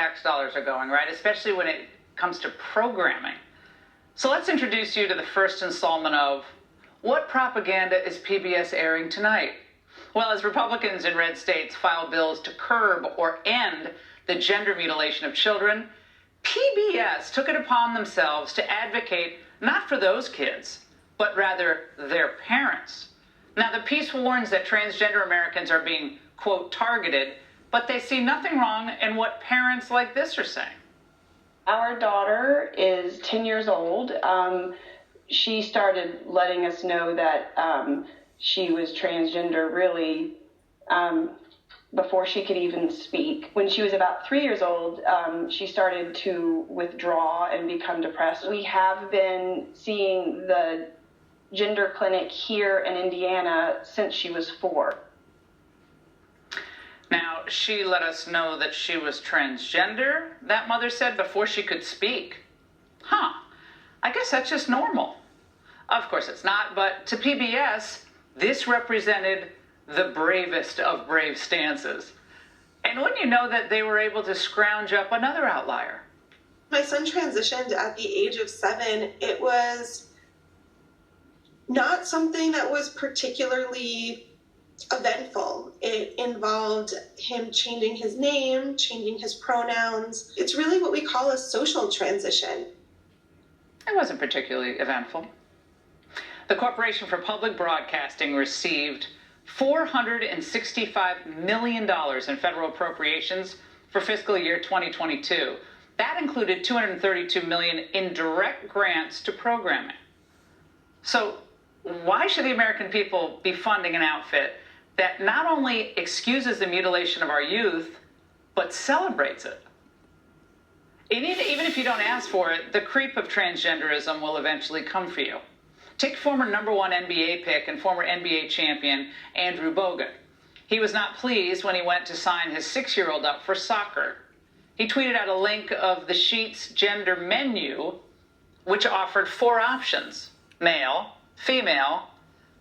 tax dollars are going, right? Especially when it comes to programming. So let's introduce you to the first installment of What Propaganda is PBS Airing Tonight? Well, as Republicans in red states file bills to curb or end the gender mutilation of children, PBS took it upon themselves to advocate not for those kids, but rather their parents. Now, the piece warns that transgender Americans are being, quote, targeted, but they see nothing wrong in what parents like this are saying. Our daughter is 10 years old. She started letting us know that she was transgender really before she could even speak. When she was about 3 years old, she started to withdraw and become depressed. We have been seeing the gender clinic here in Indiana since she was 4. Now, she let us know that she was transgender, that mother said, before she could speak. I guess that's just normal. Of course it's not, but to PBS, this represented the bravest of brave stances. And wouldn't you know that they were able to scrounge up another outlier? My son transitioned at the age of 7. It was not something that was particularly eventful. It involved him changing his name, changing his pronouns. It's really what we call a social transition. It wasn't particularly eventful. The Corporation for Public Broadcasting received $465 million in federal appropriations for fiscal year 2022. That included $232 million in direct grants to programming. So why should the American people be funding an outfit that not only excuses the mutilation of our youth, but celebrates it? Even if you don't ask for it, the creep of transgenderism will eventually come for you. Take former #1 NBA pick and former NBA champion Andrew Bogut. He was not pleased when he went to sign his 6-year-old up for soccer. He tweeted out a link of the Sheet's gender menu, which offered 4 options: male, female,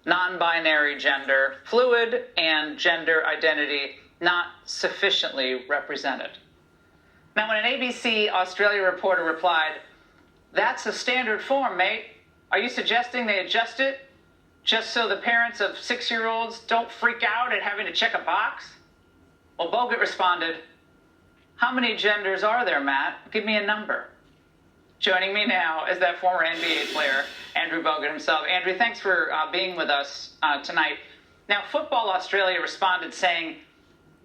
non-binary gender, fluid, and gender identity not sufficiently represented. Now, when an ABC Australia reporter replied, "That's a standard form, mate. Are you suggesting they adjust it just so the parents of 6-year-olds don't freak out at having to check a box?" Well, Bogut responded, "How many genders are there, Matt? Give me a number." Joining me now is that former NBA player, Andrew Bogut himself. Andrew, thanks for being with us tonight. Now, Football Australia responded saying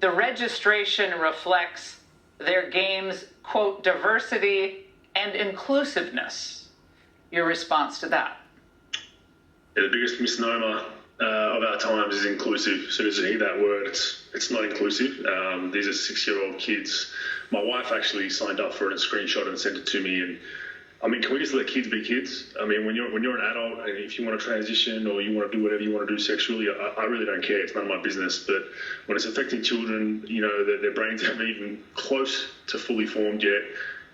the registration reflects their game's, quote, diversity and inclusiveness. Your response to that? Yeah, the biggest misnomer of our times is inclusive. As soon as you hear that word, it's not inclusive. These are 6-year-old kids. My wife actually signed up for it and screenshot and sent it to me. And I mean, can we just let kids be kids? I mean, when you're an adult and if you want to transition or you want to do whatever you want to do sexually, I really don't care. It's none of my business. But when it's affecting children, you know, their brains haven't even close to fully formed yet.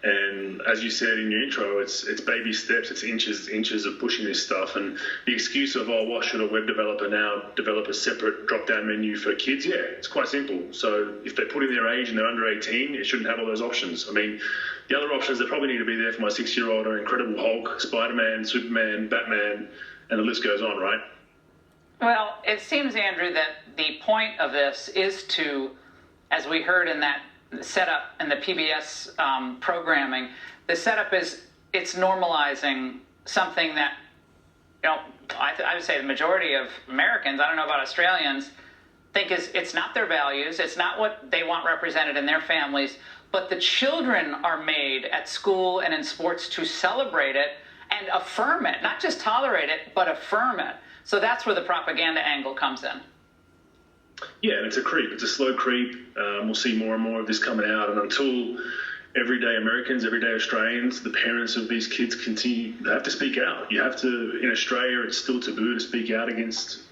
And as you said in your intro, it's baby steps, it's inches of pushing this stuff. And the excuse of, oh, why should a web developer now develop a separate drop-down menu for kids? Yeah, it's quite simple. So if they put in their age and they're under 18, it shouldn't have all those options. I mean, the other options that probably need to be there for my 6-year-old are Incredible Hulk, Spider-Man, Superman, Batman, and the list goes on, right? Well, it seems, Andrew, that the point of this is to, as we heard in that setup in the PBS programming, the setup is it's normalizing something that, you know, I would say the majority of Americans, I don't know about Australians, think it's not their values, it's not what they want represented in their families, but the children are made at school and in sports to celebrate it and affirm it, not just tolerate it, but affirm it. So that's where the propaganda angle comes in. Yeah, and it's a creep. It's a slow creep. We'll see more and more of this coming out. And until everyday Americans, everyday Australians, the parents of these kids continue, they have to speak out. You have to, in Australia, it's still taboo to speak out against,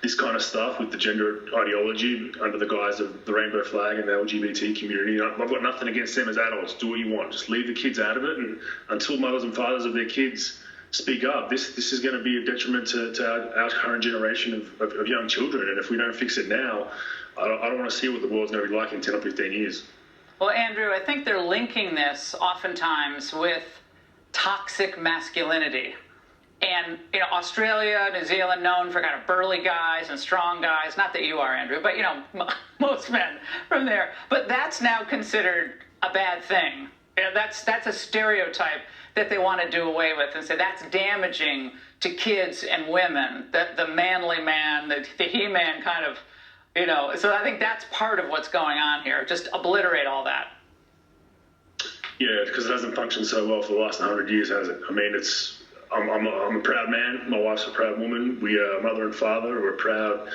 this kind of stuff with the gender ideology under the guise of the rainbow flag and the LGBT community. I've got nothing against them as adults. Do what you want. Just leave the kids out of it. And until mothers and fathers of their kids speak up, this is going to be a detriment to our current generation of young children. And if we don't fix it now, I don't want to see what the world's going to be like in 10 or 15 years. Well, Andrew, I think they're linking this oftentimes with toxic masculinity. And, Australia, New Zealand, known for kind of burly guys and strong guys. Not that you are, Andrew, but, most men from there. But that's now considered a bad thing. That's a stereotype that they want to do away with and say that's damaging to kids and women, the manly man, the he-man kind of, So I think that's part of what's going on here. Just obliterate all that. Yeah, because it hasn't functioned so well for the last 100 years, has it? I mean, I'm a proud man. My wife's a proud woman. We are mother and father. We're a proud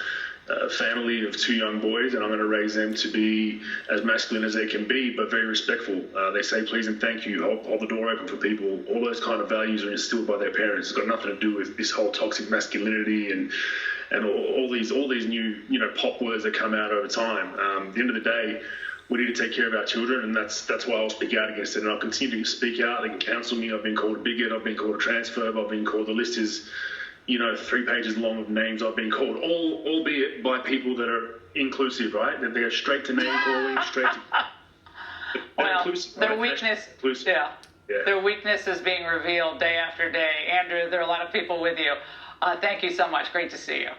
family of 2 young boys, and I'm going to raise them to be as masculine as they can be, but very respectful. They say please and thank you, hold the door open for people. All those kind of values are instilled by their parents. It's got nothing to do with this whole toxic masculinity and all these new pop words that come out over time. At the end of the day, we need to take care of our children, and that's why I'll speak out against it. And I'll continue to speak out. They can counsel me. I've been called a bigot. I've been called a transphobe. I've been called, the list is 3 pages long of names I've been called, albeit by people that are inclusive, right? That they go straight to name calling, straight to... Well, their right? weakness, Yeah. Their weakness is being revealed day after day. Andrew, there are a lot of people with you. Thank you so much. Great to see you.